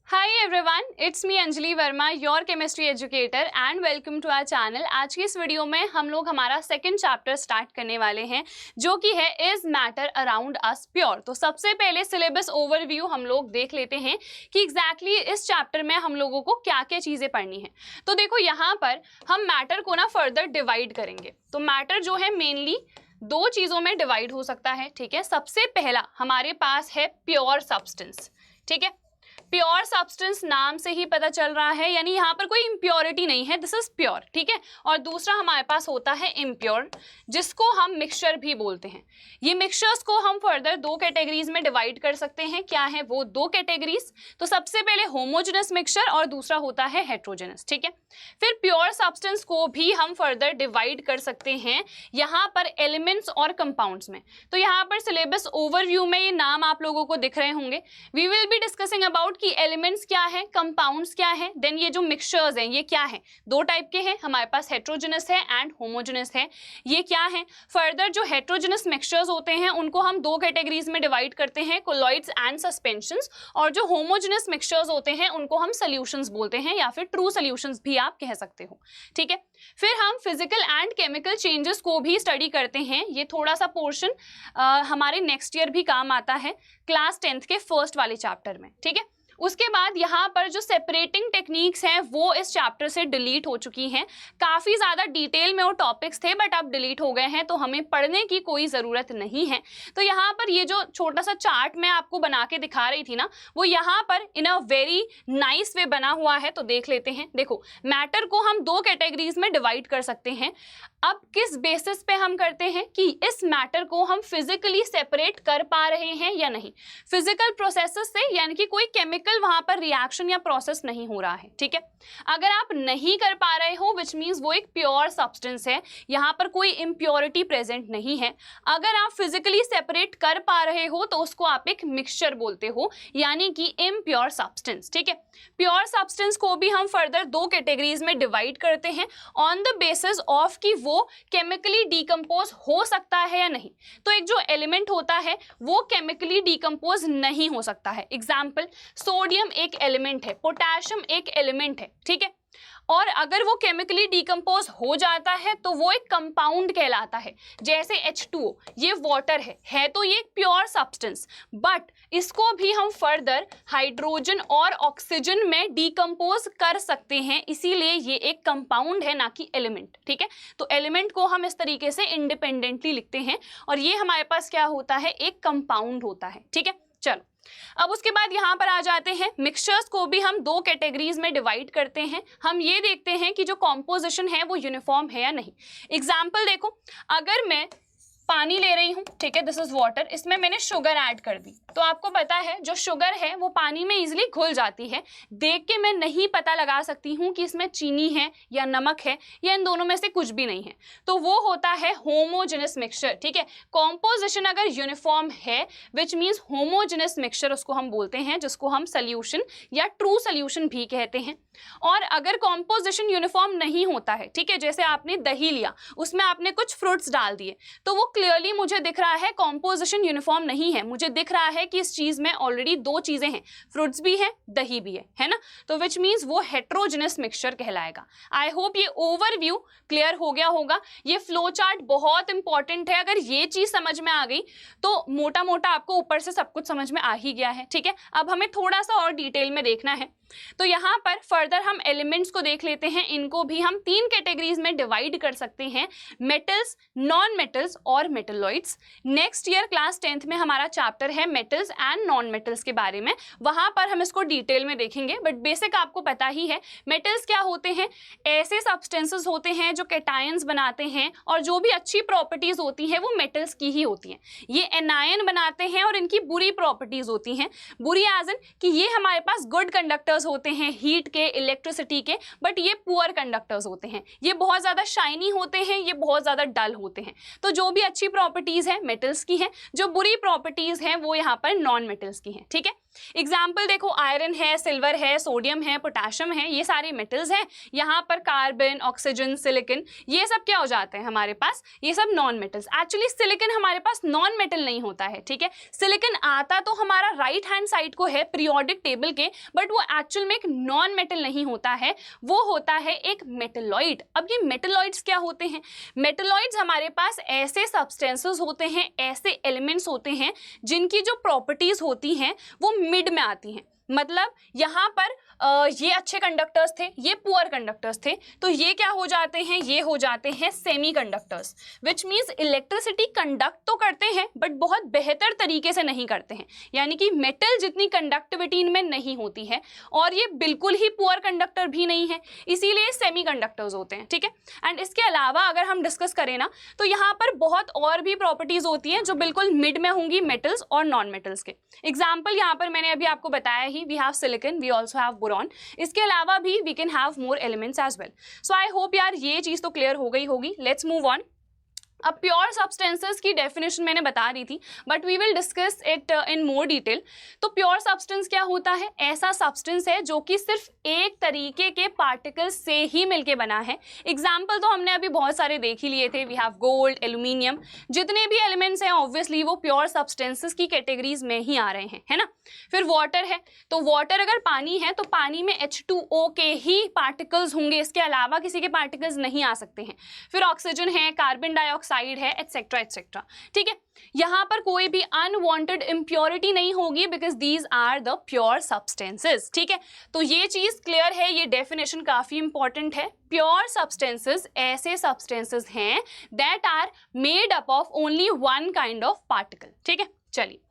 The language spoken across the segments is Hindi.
Hi everyone, it's me Anjali Verma, your chemistry educator and welcome to our channel. आज की इस वीडियो में हम लोग हमारा सेकंड चैप्टर स्टार्ट करने वाले हैं जो कि है is matter around us pure. तो सबसे पहले सिलेबस ओवरव्यू हम लोग देख लेते हैं कि एग्जैक्टली इस चैप्टर में हम लोगों को क्या क्या चीज़ें पढ़नी है। तो देखो यहाँ पर हम मैटर को ना फर्दर डिवाइड करेंगे। तो मैटर जो है मेनली दो चीज़ों में डिवाइड हो सकता है, ठीक है। सबसे पहला हमारे पास है प्योर सब्सटेंस, ठीक है। प्योर सब्सटेंस नाम से ही पता चल रहा है, यानी यहाँ पर कोई इम्प्योरिटी नहीं है, दिस इज प्योर, ठीक है। और दूसरा हमारे पास होता है इम्प्योर, जिसको हम मिक्सचर भी बोलते हैं। ये मिक्सचर्स को हम फर्दर दो कैटेगरीज में डिवाइड कर सकते हैं। क्या है वो दो कैटेगरीज? तो सबसे पहले होमोजेनस मिक्सचर और दूसरा होता है हेट्रोजेनस, ठीक है। फिर प्योर सब्सटेंस को भी हम फर्दर डिवाइड कर सकते हैं यहाँ पर एलिमेंट्स और कंपाउंड्स में। तो यहाँ पर सिलेबस ओवरव्यू में ये नाम आप लोगों को दिख रहे होंगे। We will be discussing about कि एलिमेंट्स क्या है, कंपाउंड्स क्या है, देन ये जो मिक्सचर्स हैं ये क्या है। दो टाइप के हैं हमारे पास, हेट्रोजेनस है एंड होमोजेनस है। ये क्या है? फर्दर जो हेट्रोजेनस मिक्सचर्स होते हैं उनको हम दो कैटेगरीज में डिवाइड करते हैं, कोलॉइड्स एंड सस्पेंशंस। और जो होमोजेनस मिक्सचर्स होते हैं उनको हम सॉल्यूशंस बोलते हैं या फिर ट्रू सॉल्यूशंस भी आप कह सकते हो, ठीक है। फिर हम फिजिकल एंड केमिकल चेंजेस को भी स्टडी करते हैं। ये थोड़ा सा पोर्शन हमारे नेक्स्ट ईयर भी काम आता है क्लास 10th के फर्स्ट वाले चैप्टर में, ठीक है। उसके बाद यहाँ पर जो सेपरेटिंग टेक्निक्स हैं वो इस चैप्टर से डिलीट हो चुकी हैं। काफ़ी ज़्यादा डिटेल में वो टॉपिक्स थे बट अब डिलीट हो गए हैं, तो हमें पढ़ने की कोई ज़रूरत नहीं है। तो यहाँ पर ये जो छोटा सा चार्ट मैं आपको बना के दिखा रही थी ना, वो यहाँ पर इन अ वेरी नाइस वे बना हुआ है। तो देख लेते हैं। देखो, मैटर को हम दो कैटेगरीज में डिवाइड कर सकते हैं। अब किस बेसिस पे हम करते हैं कि इस मैटर को हम फिजिकली सेपरेट कर पा रहे हैं या नहीं। फिजिकल प्रोसेसेस से, यानी कि कोई केमिकल वहां पर रिएक्शन या प्रोसेस नहीं हो रहा है, ठीक है। अगर आप नहीं कर पा रहे हो विच मीन्स वो एक प्योर सब्सटेंस है, यहाँ पर कोई इम्प्योरिटी प्रेजेंट नहीं है। अगर आप फिजिकली सेपरेट कर पा रहे हो तो उसको आप एक मिक्सचर बोलते हो, यानी कि इम्प्योर सब्सटेंस, ठीक है। प्योर सब्सटेंस को भी हम फर्दर दो कैटेगरीज में डिवाइड करते हैं ऑन द बेसिस ऑफ कि वो केमिकली डिकम्पोज हो सकता है या नहीं। तो एक जो एलिमेंट होता है वो केमिकली डिकम्पोज नहीं हो सकता है। एग्जाम्पल, सोडियम एक एलिमेंट है, पोटेशियम एक एलिमेंट है, ठीक है। और अगर वो केमिकली डिकम्पोज हो जाता है तो वो एक कंपाउंड कहलाता है। जैसे H2O, ये वाटर है तो ये एक प्योर सब्सटेंस, बट इसको भी हम फर्दर हाइड्रोजन और ऑक्सीजन में डिकम्पोज कर सकते हैं, इसीलिए ये एक कंपाउंड है ना कि एलिमेंट, ठीक है। तो एलिमेंट को हम इस तरीके से इंडिपेंडेंटली लिखते हैं और ये हमारे पास क्या होता है, एक कंपाउंड होता है, ठीक है। चलो, अब उसके बाद यहाँ पर आ जाते हैं। मिक्सचर्स को भी हम दो कैटेगरीज में डिवाइड करते हैं। हम ये देखते हैं कि जो कॉम्पोजिशन है वो यूनिफॉर्म है या नहीं। एग्जाम्पल देखो, अगर मैं पानी ले रही हूँ, ठीक है, दिस इज वाटर, इसमें मैंने शुगर ऐड कर दी, तो आपको पता है जो शुगर है वो पानी में इजीली घुल जाती है। देख के मैं नहीं पता लगा सकती हूँ कि इसमें चीनी है या नमक है या इन दोनों में से कुछ भी नहीं है, तो वो होता है होमोजेनस मिक्सचर, ठीक है। कॉम्पोजिशन अगर यूनिफॉर्म है विच मीन्स होमोजेनस मिक्सचर उसको हम बोलते हैं, जिसको हम सोल्यूशन या ट्रू सोल्यूशन भी कहते हैं। और अगर कॉम्पोजिशन यूनिफॉर्म नहीं होता है, ठीक है, जैसे आपने दही लिया, उसमें आपने कुछ फ्रूट्स डाल दिए, तो वो क्लियरली मुझे दिख रहा है कॉम्पोजिशन यूनिफॉर्म नहीं है। मुझे दिख रहा है कि इस चीज में ऑलरेडी दो चीजें हैं, फ्रूट्स भी है, दही भी है ना। तो विच मीन्स वो हेट्रोजेनस मिक्सचर कहलाएगा। आई होप ये ओवरव्यू क्लियर हो गया होगा। ये फ्लो चार्ट बहुत इंपॉर्टेंट है। अगर ये चीज समझ में आ गई तो मोटा मोटा आपको ऊपर से सब कुछ समझ में आ ही गया है, ठीक है। अब हमें थोड़ा सा और डिटेल में देखना है। तो यहाँ पर फर्दर हम एलिमेंट्स को देख लेते हैं। इनको भी हम तीन कैटेगरीज में डिवाइड कर सकते हैं, मेटल्स, नॉन मेटल्स और metalloids. Next year class 10th में हमारा चैप्टर है मेटल्स एंड नॉन मेटल्स के बारे में, वहां पर हम इसको डिटेल में देखेंगे, बट बेसिक आपको पता ही है। मेटल्स क्या होते हैं? ऐसे सब्सटेंसेस होते हैं जो कैटायंस बनाते हैं और जो भी अच्छी प्रॉपर्टीज होती हैं वो मेटल्स की ही होती हैं। ये एनायन बनाते हैं और इनकी बुरी प्रॉपर्टीज होती हैं। बुरी एज इन कि ये हमारे पास गुड कंडक्टर्स होते हैं हीट के, इलेक्ट्रिसिटी के, बट ये पुअर कंडक्टर्स होते हैं। ये बहुत ज्यादा शाइनी होते हैं, ये बहुत ज्यादा डल होते हैं। तो जो भी अच्छी प्रॉपर्टीज है मेटल्स की है, जो बुरी प्रॉपर्टीज हैं वो यहाँ पर नॉन मेटल्स की हैं, ठीक है। एग्जाम्पल देखो, आयरन है, सिल्वर है, सोडियम है, पोटेशियम है, ये सारे मेटल्स हैं। यहाँ पर कार्बन, ऑक्सीजन, सिलिकॉन, ये सब क्या हो जाते हैं हमारे पास, ये सब नॉन मेटल्स। एक्चुअली सिलिकॉन हमारे पास नॉन मेटल नहीं होता है, ठीक है। सिलिकॉन आता तो हमारा राइट हैंड साइड को है पीरियोडिक टेबल के, बट वो एक्चुअल में एक नॉन मेटल नहीं होता है, वो होता है एक मेटलॉइड। अब ये मेटलॉइड्स क्या होते हैं? मेटलॉइड्स हमारे पास ऐसे सब्सटेंसेस होते हैं, ऐसे एलिमेंट्स होते हैं जिनकी जो प्रॉपर्टीज होती हैं वो मिड में आती हैं। मतलब यहाँ पर ये अच्छे कंडक्टर्स थे, ये पुअर कंडक्टर्स थे, तो ये क्या हो जाते हैं, ये हो जाते हैं semi conductors, which means electricity conduct तो करते हैं बट बहुत बेहतर तरीके से नहीं करते हैं, यानी कि मेटल जितनी कंडक्टिविटी इनमें नहीं होती है, और ये बिल्कुल ही पुअर कंडक्टर भी नहीं है, इसीलिए सेमी कंडक्टर्स होते हैं, ठीक है। एंड इसके अलावा अगर हम डिस्कस करें ना, तो यहाँ पर बहुत और भी प्रॉपर्टीज होती हैं जो बिल्कुल मिड में होंगी मेटल्स और नॉन मेटल्स के। एग्जाम्पल यहाँ पर मैंने अभी आपको बताया ही, we have silicon, we also have boron, इसके अलावा भी we can have more elements as well. So I hope यार ये चीज तो क्लियर हो गई होगी। Let's move on. अब प्योर सब्सटेंसेस की डेफिनेशन मैंने बता दी थी, but we will discuss it in more detail. तो प्योर सब्सटेंस क्या होता है? ऐसा सब्सटेंस है जो कि सिर्फ एक तरीके के पार्टिकल से ही मिलके बना है। एग्जाम्पल तो हमने अभी बहुत सारे देख ही लिए थे, वी हैव गोल्ड, एल्यूमिनियम, जितने भी एलिमेंट्स हैं ऑब्वियसली वो प्योर सब्सटेंसेस की कैटेगरीज में ही आ रहे हैं, है ना। फिर वाटर है, तो वाटर अगर पानी है तो पानी में H2O के ही पार्टिकल्स होंगे, इसके अलावा किसी के पार्टिकल्स नहीं आ सकते हैं। फिर ऑक्सीजन है, कार्बन डाइऑक्साइड है, एटसेट्रा एटसेट्रा, ठीक है। यहाँ पर कोई भी अनवांटेड इम्प्योरिटी नहीं होगी because these are the pure substances, ठीक है। तो ये चीज क्लियर है, ये डेफिनेशन काफी इंपॉर्टेंट है। प्योर सब्सटेंसेस ऐसे सब्सटेंसेस हैं that are made up of only one kind of particle, ठीक है। चलिए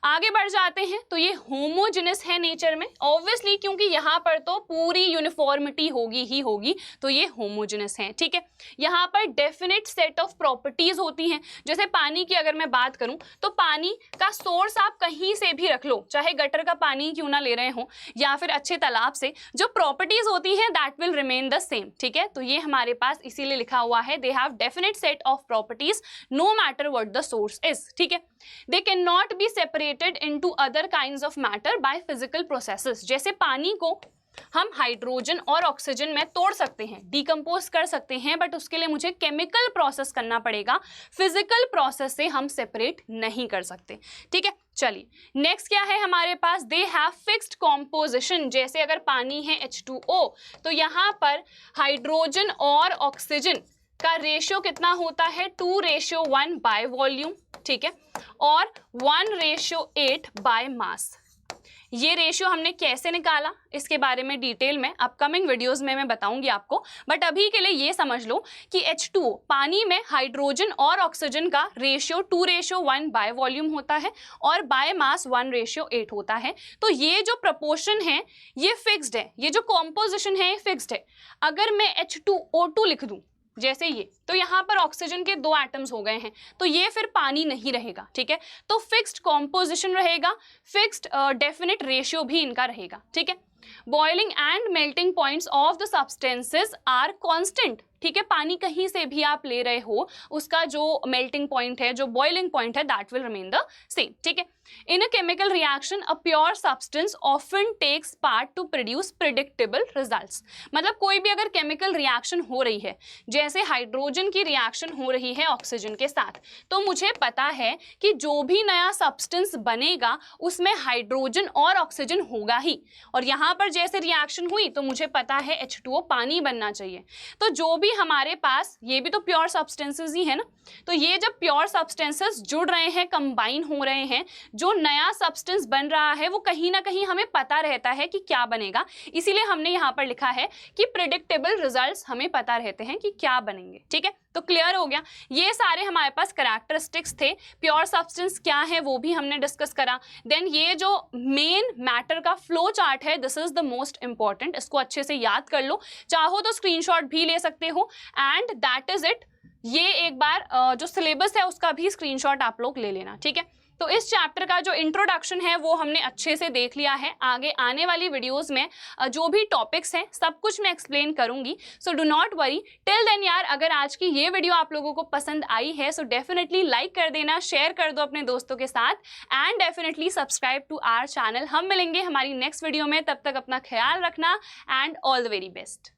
आगे बढ़ जाते हैं। तो ये होमोजेनस है नेचर में, ऑब्वियसली क्योंकि यहाँ पर तो पूरी यूनिफॉर्मिटी होगी ही होगी, तो ये होमोजेनस है, ठीक है। यहाँ पर डेफिनेट सेट ऑफ प्रॉपर्टीज होती हैं। जैसे पानी की अगर मैं बात करूं तो पानी का सोर्स आप कहीं से भी रख लो, चाहे गटर का पानी क्यों ना ले रहे हो या फिर अच्छे तालाब से, जो प्रॉपर्टीज होती हैं that will remain the same, ठीक है। तो ये हमारे पास इसीलिए लिखा हुआ है, they have definite set of properties no matter what the source is, ठीक है। They can not be separated into other kinds of matter by physical processes. जैसे पानी को हम हाइड्रोजन और ऑक्सीजन में तोड़ सकते हैं, डिकम्पोज कर सकते हैं, बट उसके लिए मुझे केमिकल प्रोसेस करना पड़ेगा, फिजिकल प्रोसेस से हम सेपरेट नहीं कर सकते, ठीक है। चलिए नेक्स्ट क्या है हमारे पास, दे हैव फिक्स्ड कॉम्पोजिशन। जैसे अगर पानी है H2O, तो यहाँ पर हाइड्रोजन और ऑक्सीजन का रेशियो कितना होता है, 2:1 बाय वॉल्यूम, ठीक है, और 1:8 बाय मास। ये रेशियो हमने कैसे निकाला इसके बारे में डिटेल में अपकमिंग वीडियोस में मैं बताऊंगी आपको, बट अभी के लिए ये समझ लो कि H2O पानी में हाइड्रोजन और ऑक्सीजन का रेशियो 2:1 बाय वॉल्यूम होता है और बाय मास 1:8 होता है। तो ये जो प्रपोर्शन है ये फिक्स्ड है, ये जो कॉम्पोजिशन है ये फिक्स्ड है। अगर मैं H2O2 लिख दूं जैसे ये, तो यहाँ पर ऑक्सीजन के 2 एटम्स हो गए हैं, तो ये फिर पानी नहीं रहेगा, ठीक है। तो फिक्स्ड कॉम्पोजिशन रहेगा, फिक्स्ड डेफिनेट रेशियो भी इनका रहेगा, ठीक है। Boiling and melting points of the substances are constant, ठीक है। पानी कहीं से भी आप ले रहे हो, उसका जो मेल्टिंग पॉइंट है, जो बॉइलिंग पॉइंट है, that will remain the same, ठीक है। In a chemical reaction, a pure substance often takes part to produce predictable results. मतलब कोई भी अगर केमिकल रिएक्शन हो रही है, जैसे हाइड्रोजन की रिएक्शन हो रही है ऑक्सीजन के साथ, तो मुझे पता है कि जो भी नया सब्सटेंस बनेगा उसमें हाइड्रोजन और ऑक्सीजन होगा ही, और यहाँ पर जैसे रिएक्शन हुई तो मुझे पता है H2O पानी बनना चाहिए। तो जो भी हमारे पास, ये भी तो प्योर सब्सटेंसेस ही है ना, तो ये जब प्योर सब्सटेंसेस जुड़ रहे हैं, कंबाइन हो रहे हैं, जो नया सब्सटेंस बन रहा है वो कहीं ना कहीं हमें पता रहता है कि क्या बनेगा, इसीलिए हमने यहाँ पर लिखा है कि प्रिडिक्टेबल रिजल्ट्स हमें पता रहते हैं कि क्या बनेंगे, ठीक है। तो क्लियर हो गया, ये सारे हमारे पास कैरेक्टरिस्टिक्स थे। प्योर सब्सटेंस क्या है वो भी हमने डिस्कस करा। देन ये जो मेन मैटर का फ्लो चार्ट है, this is the most important, इसको अच्छे से याद कर लो, चाहो तो स्क्रीनशॉट भी ले सकते हो, एंड दैट इज इट। ये एक बार जो सिलेबस है उसका भी स्क्रीनशॉट आप लोग ले लेना, ठीक है। तो इस चैप्टर का जो इंट्रोडक्शन है वो हमने अच्छे से देख लिया है। आगे आने वाली वीडियोस में जो भी टॉपिक्स हैं सब कुछ मैं एक्सप्लेन करूंगी, so do not worry. Till then यार, अगर आज की ये वीडियो आप लोगों को पसंद आई है सो डेफिनेटली लाइक कर देना, शेयर कर दो अपने दोस्तों के साथ, and definitely subscribe to our channel. हम मिलेंगे हमारी नेक्स्ट वीडियो में, तब तक अपना ख्याल रखना and all the very best.